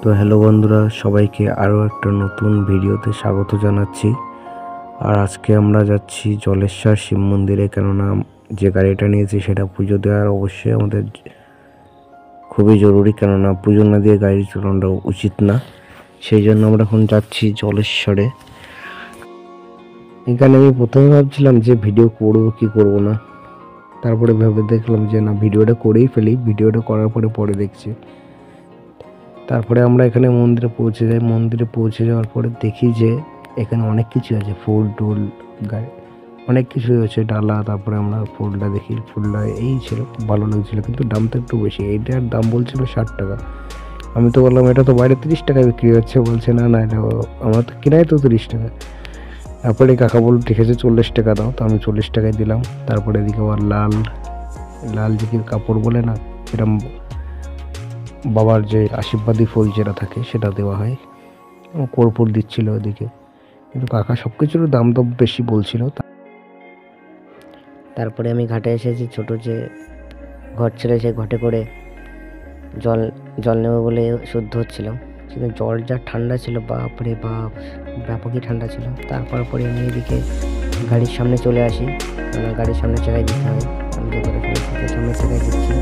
তো হ্যালো বন্ধুরা, সবাইকে আরও একটা নতুন ভিডিওতে স্বাগত জানাচ্ছি। আর আজকে আমরা যাচ্ছি জলেশ্বর শিব মন্দিরে, কেননা যে গাড়িটা নিয়েছি সেটা পুজো দেওয়ার অবশ্যই আমাদের খুবই জরুরি, কেননা পুজো না দিয়ে গাড়ি চালানোটা উচিত না। সেই জন্য আমরা এখন যাচ্ছি জলেশ্বরে। এখানে আমি প্রথমে ভাবছিলাম যে ভিডিও করবো কি করবো না, তারপরে ভেবে দেখলাম যে না, ভিডিওটা করেই ফেলি। ভিডিওটা করার পরে দেখছি। তারপরে আমরা এখানে মন্দিরে পৌঁছে যাই। মন্দিরে পৌঁছে যাওয়ার পরে দেখি যে এখানে অনেক কিছু আছে, ফুল টুল গায়ে অনেক কিছুই আছে, ডালা। তারপরে আমরা ফুলটা দেখি, ফুলটা এই ছিল, খুব ভালো লাগছিল, কিন্তু দামটা একটু বেশি। এইটার দাম বলছিল 60 টাকা। আমি তো বললাম এটা তো বাইরে 30 টাকায় বিক্রি হচ্ছে। বলছে না না, এটা আমার তো কেনাই তো 30 টাকা। তারপরে কাকা বলল ঠিক আছে 40 টাকা দাও। তো আমি 40 টাকায় দিলাম। তারপরে এদিকে আবার লাল লাল যে কাপড় বলে না, এরকম বাবার যে আশীর্বাদী ফুল যেটা থাকে সেটা দেওয়া হয়। কর্পূর দিচ্ছিল ওদিকে, কিন্তু কাকা সব কিছুর দাম তো বেশি বলছিল। তারপরে আমি ঘাটে এসেছি, ছোট যে ঘর ছিল সেই ঘটে করে জল জল নেবো বলে শুদ্ধ হচ্ছিলাম, কিন্তু জল যা ঠান্ডা ছিল, বাপরে বাপ, ব্যাপকই ঠান্ডা ছিল। তারপরে আমি এদিকে গাড়ির সামনে চলে আসি, কারণ গাড়ির সামনে চাকায় দিতে হয়। আমি তো করে ফেলেছি, সামনে চাকায় দিচ্ছি।